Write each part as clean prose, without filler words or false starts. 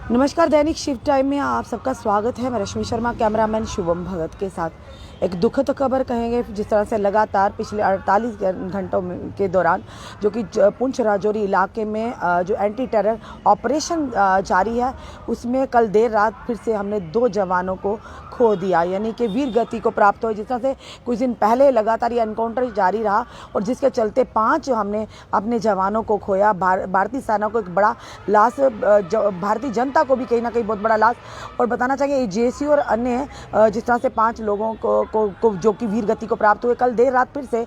नमस्कार, दैनिक shift time में आप सबका स्वागत है। मैं रश्मि शर्मा, कैमरामैन शुभम भगत के साथ एक दुखद खबर कहेंगे। जिस तरह से लगातार पिछले 48 घंटों के दौरान जो कि पुंछ राजौरी इलाके में जो एंटी टेरर ऑपरेशन जारी है, उसमें कल देर रात फिर से हमने 2 जवानों को खो दिया, यानी कि वीर गति को प्राप्त हुआ। जिस तरह से कुछ दिन पहले लगातार ये एनकाउंटर जारी रहा और जिसके चलते 5 हमने अपने जवानों को खोया। भारतीय सेना को एक बड़ा लॉस, भारतीय जनता को भी कहीं ना कहीं बहुत बड़ा लॉस। और बताना चाहिए जेसी और अन्य जिस तरह से 5 लोगों को जो कि वीर गति को प्राप्त हुए। कल देर रात फिर से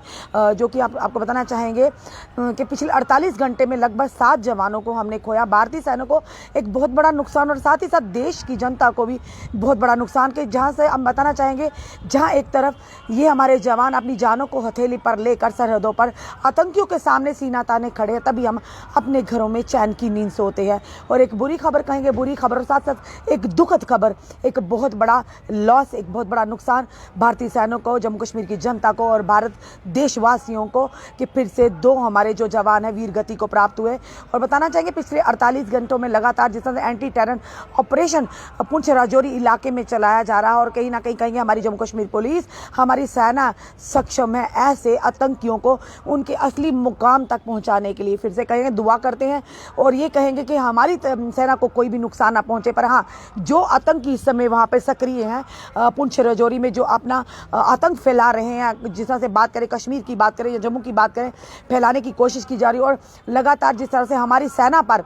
जो कि आपको बताना चाहेंगे कि पिछले 48 घंटे में लगभग 7 जवानों को हमने खोया। भारतीय सेना को एक बहुत बड़ा नुकसान और साथ ही साथ देश की जनता को भी बहुत बड़ा नुकसान के जहां से हम बताना चाहेंगे, जहां एक तरफ ये हमारे जवान अपनी जानों को हथेली पर लेकर सरहदों पर आतंकियों के सामने सीना ताने खड़े हैं, तभी हम अपने घरों में चैन की नींद सोते हैं। और एक बुरी खबर कहेंगे, बुरी खबर और साथ साथ एक दुखद खबर, एक बहुत बड़ा लॉस, एक बहुत बड़ा नुकसान भारतीय सेना को, जम्मू कश्मीर की जनता को और भारत देशवासियों को कि फिर से 2 हमारे जो जवान हैं वीर गति को प्राप्त हुए। और बताना चाहेंगे पिछले 48 घंटों में लगातार जिस तरह से anti terror operation Poonch Rajouri इलाके में चलाया जा रहा है और कहीं ना कहीं कहेंगे हमारी जम्मू कश्मीर पुलिस, हमारी सेना सक्षम है ऐसे आतंकियों को उनके असली मुकाम तक पहुंचाने के लिए। फिर से कहेंगे दुआ करते हैं और ये कहेंगे कि हमारी सेना को कोई भी नुकसान ना पहुंचे, पर हाँ, जो आतंकी इस समय वहाँ पे सक्रिय हैं पुंछ राजौरी में, जो अपना आतंक फैला रहे हैं, जिस तरह से बात करें कश्मीर की बात करें या जम्मू की बात करें, फैलाने की कोशिश की जा रही है। और लगातार जिस तरह से हमारी सेना पर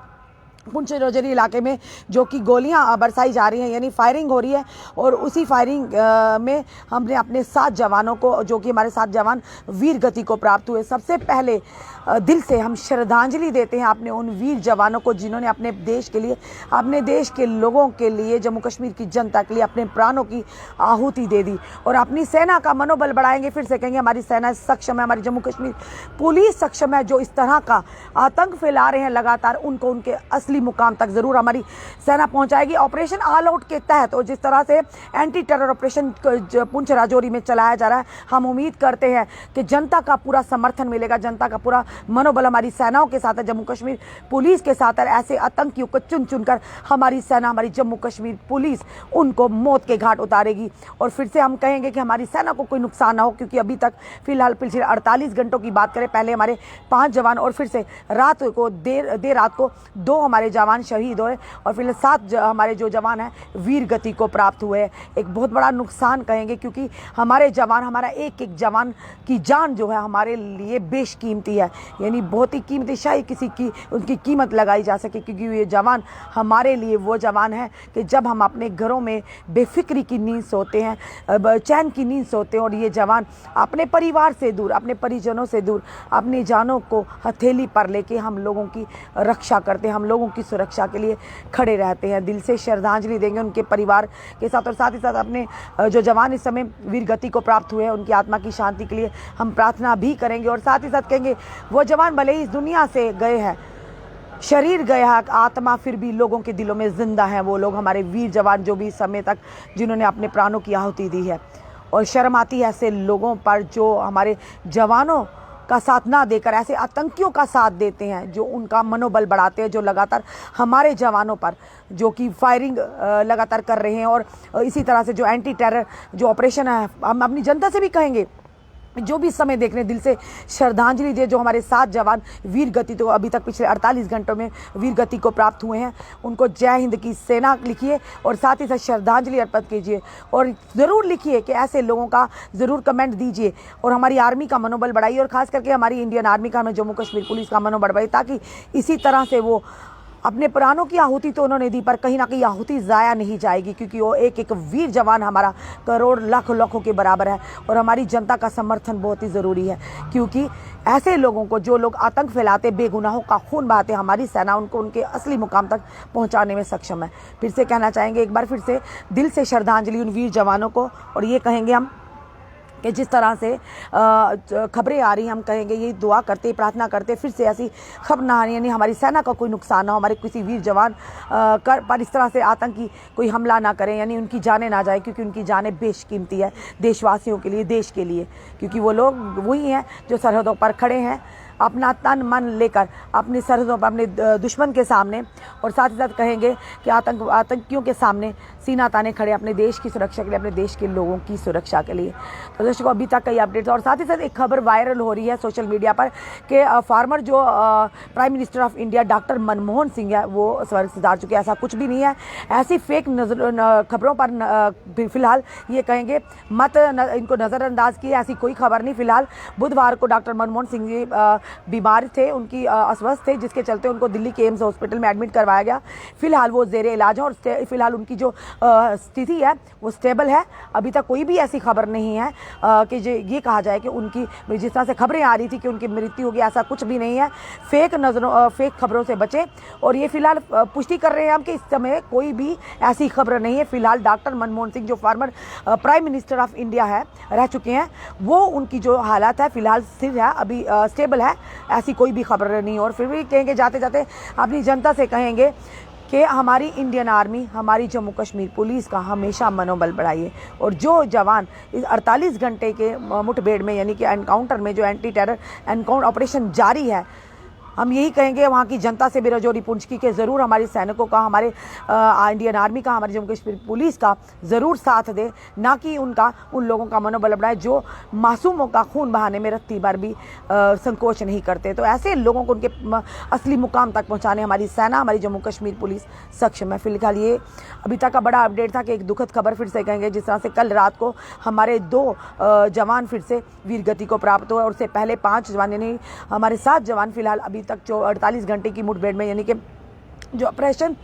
पुंछ राजौरी इलाके में जो कि गोलियां बरसाई जा रही हैं, यानी फायरिंग हो रही है, और उसी फायरिंग में हमने अपने 7 जवानों को, जो कि हमारे 7 जवान वीर गति को प्राप्त हुए। सबसे पहले दिल से हम श्रद्धांजलि देते हैं अपने उन वीर जवानों को जिन्होंने अपने देश के लिए, अपने देश के लोगों के लिए, जम्मू कश्मीर की जनता के लिए अपने प्राणों की आहुति दे दी और अपनी सेना का मनोबल बढ़ाएंगे। फिर से कहेंगे हमारी सेना सक्षम है, हमारी जम्मू कश्मीर पुलिस सक्षम है। जो इस तरह का आतंक फैला रहे हैं लगातार, उनको उनके असली मुकाम तक जरूर हमारी सेना पहुंचाएगी। ऑपरेशन ऑल आउट के तहत और जिस तरह से anti terror operation Poonch Rajouri में चलाया जा रहा है, हम उम्मीद करते हैं कि जनता का पूरा समर्थन मिलेगा, जनता का पूरा मनोबल हमारी सेनाओं के साथ है, जम्मू कश्मीर पुलिस के साथ है। ऐसे आतंकियों को चुन चुनकर हमारी सेना, हमारी जम्मू कश्मीर पुलिस उनको मौत के घाट उतारेगी। और फिर से हम कहेंगे कि हमारी सेना को कोई नुकसान ना हो, क्योंकि अभी तक फिलहाल पिछले 48 घंटों की बात करें, पहले हमारे 5 जवान और फिर से रात को देर रात को 2 हमारे जवान शहीद हुए और फिर 7 हमारे जो जवान हैं वीर गति को प्राप्त हुए। एक बहुत बड़ा नुकसान कहेंगे, क्योंकि हमारे जवान, हमारा एक एक जवान की जान जो है हमारे लिए बेशकीमती है, यानी बहुत ही कीमती, शायद किसी की उनकी कीमत लगाई जा सके, क्योंकि ये जवान हमारे लिए वो जवान है कि जब हम अपने घरों में बेफिक्री की नींद सोते हैं, चैन की नींद सोते हैं, और ये जवान अपने परिवार से दूर, अपने परिजनों से दूर, अपनी जानों को हथेली पर लेके हम लोगों की रक्षा करते हैं, हम लोगों की सुरक्षा के लिए खड़े रहते हैं। दिल से श्रद्धांजलि देंगे उनके परिवार के साथ और साथ ही साथ अपने जो जवान इस समय वीर गति को प्राप्त हुए हैं, उनकी आत्मा की शांति के लिए हम प्रार्थना भी करेंगे। और साथ ही साथ कहेंगे वो जवान भले ही इस दुनिया से गए हैं, शरीर गया है, आत्मा फिर भी लोगों के दिलों में जिंदा है। वो लोग हमारे वीर जवान जो भी इस समय तक जिन्होंने अपने प्राणों की आहुति दी है। और शर्म आती है ऐसे लोगों पर जो हमारे जवानों का साथ ना देकर ऐसे आतंकियों का साथ देते हैं, जो उनका मनोबल बढ़ाते हैं, जो लगातार हमारे जवानों पर जो कि फायरिंग लगातार कर रहे हैं। और इसी तरह से जो एंटी टेरर जो ऑपरेशन है, हम अपनी जनता से भी कहेंगे जो भी समय देख रहे हैं, दिल से श्रद्धांजलि दिए। जो हमारे 7 जवान वीर गति तो अभी तक पिछले 48 घंटों में वीर गति को प्राप्त हुए हैं, उनको जय हिंद की सेना लिखिए और साथ ही साथ श्रद्धांजलि अर्पित कीजिए। और ज़रूर लिखिए कि ऐसे लोगों का ज़रूर कमेंट दीजिए और हमारी आर्मी का मनोबल बढ़ाइए, और ख़ास करके हमारी इंडियन आर्मी का, हमें जम्मू कश्मीर पुलिस का मनोबल बढ़ाइए, ताकि इसी तरह से वो अपने प्राणों की आहुति तो उन्होंने दी, पर कहीं ना कहीं आहुति ज़ाया नहीं जाएगी, क्योंकि वो एक एक वीर जवान हमारा करोड़ लाखों के बराबर है। और हमारी जनता का समर्थन बहुत ही ज़रूरी है, क्योंकि ऐसे लोगों को, जो लोग आतंक फैलाते, बेगुनाहों का खून बहाते, हमारी सेना उनको उनके असली मुकाम तक पहुंचाने में सक्षम है। फिर से कहना चाहेंगे एक बार फिर से दिल से श्रद्धांजलि उन वीर जवानों को। और ये कहेंगे हम कि जिस तरह से खबरें आ रही हैं, हम कहेंगे ये दुआ करते, प्रार्थना करते फिर से ऐसी खबर ना आनी, यानी हमारी सेना का कोई नुकसान ना हो, हमारे किसी वीर जवान पर इस तरह से आतंकी कोई हमला ना करें, यानी उनकी जानें ना जाए, क्योंकि उनकी जानें बेशकीमती है देशवासियों के लिए, देश के लिए, क्योंकि वो लोग वही हैं जो सरहदों पर खड़े हैं अपना तन मन लेकर अपनी सरहदों पर अपने दुश्मन के सामने और साथ ही साथ कहेंगे कि आतंकियों के सामने सीना ताने खड़े अपने देश की सुरक्षा के लिए, अपने देश के लोगों की सुरक्षा के लिए। तो दर्शकों, अभी तक कई अपडेट्स और साथ ही साथ एक खबर वायरल हो रही है सोशल मीडिया पर कि फॉर्मर जो prime minister of India doctor Manmohan Singh है वो स्वर्ग सिधार चुके हैं। ऐसा कुछ भी नहीं है। ऐसी फेक खबरों पर फिलहाल ये कहेंगे मत इनको नज़रअंदाज किए, ऐसी कोई खबर नहीं। फिलहाल बुधवार को डॉक्टर मनमोहन सिंह जी बीमार थे, उनकी अस्वस्थ थे, जिसके चलते उनको दिल्ली के एम्स हॉस्पिटल में एडमिट करवाया गया। फिलहाल वो जेर इलाज है और फिलहाल उनकी जो स्थिति है वो स्टेबल है। अभी तक कोई भी ऐसी खबर नहीं है कि ये कहा जाए कि उनकी, जिस तरह से खबरें आ रही थी कि उनकी मृत्यु होगी, ऐसा कुछ भी नहीं है। फेक खबरों से बचें। और ये फिलहाल पुष्टि कर रहे हैं हम कि इस समय कोई भी ऐसी खबर नहीं है। फिलहाल डॉक्टर मनमोहन सिंह जो former prime minister of India है, रह चुके हैं, वो उनकी जो हालत है फिलहाल स्थिर है, अभी स्टेबल है। ऐसी कोई भी खबर नहीं। और फिर भी कहेंगे, जाते जाते अपनी जनता से कहेंगे कि हमारी इंडियन आर्मी, हमारी जम्मू कश्मीर पुलिस का हमेशा मनोबल बढ़ाइए। और जो जवान इस 48 घंटे के मुठभेड़ में यानी कि एनकाउंटर में जो एंटी टेरर एनकाउंटर ऑपरेशन जारी है, हम यही कहेंगे वहाँ की जनता से बेरोजोरी पूंछ की कि ज़रूर हमारे सैनिकों का, हमारे इंडियन आर्मी का, हमारी जम्मू कश्मीर पुलिस का ज़रूर साथ दे, ना कि उन लोगों का मनोबल बढ़ाए जो मासूमों का खून बहाने में रत्ती बार भी संकोच नहीं करते। तो ऐसे लोगों को उनके असली मुकाम तक पहुँचाने हमारी सेना, हमारी जम्मू कश्मीर पुलिस सक्षम है। फिलहाल ये अभी तक का बड़ा अपडेट था कि एक दुखद खबर फिर से कहेंगे, जिस तरह से कल रात को हमारे 2 जवान फिर से वीरगति को प्राप्त हुए और उससे पहले 5 जवान यानी हमारे 7 जवान फिलहाल अभी तक जो 48 घंटे की मुठभेड़ में यानी कि जो ऑपरेशन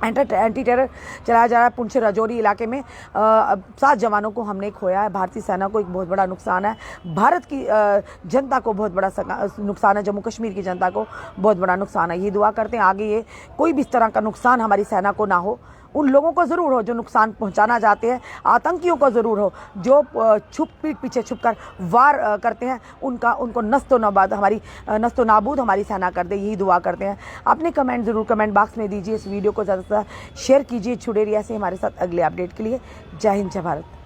एंटी टेरर चलाया जा रहा है पुंछ राजौरी इलाके में, 7 जवानों को हमने खोया है। भारतीय सेना को एक बहुत बड़ा नुकसान है, भारत की जनता को बहुत बड़ा नुकसान है, जम्मू कश्मीर की जनता को बहुत बड़ा नुकसान है। ये दुआ करते हैं आगे ये कोई भी इस तरह का नुकसान हमारी सेना को ना हो। उन लोगों को ज़रूर हो जो नुकसान पहुंचाना चाहते हैं, आतंकियों को ज़रूर हो जो पीठ पीछे छुप कर वार करते हैं, उनको नस्तो नाबूद हमारी सेना कर दे, यही दुआ करते हैं। अपने कमेंट ज़रूर कमेंट बॉक्स में दीजिए, इस वीडियो को ज़्यादा से ज़्यादा शेयर कीजिए। जुड़े रहिए ऐसे हमारे साथ अगले अपडेट के लिए। जय हिंद, जय भारत।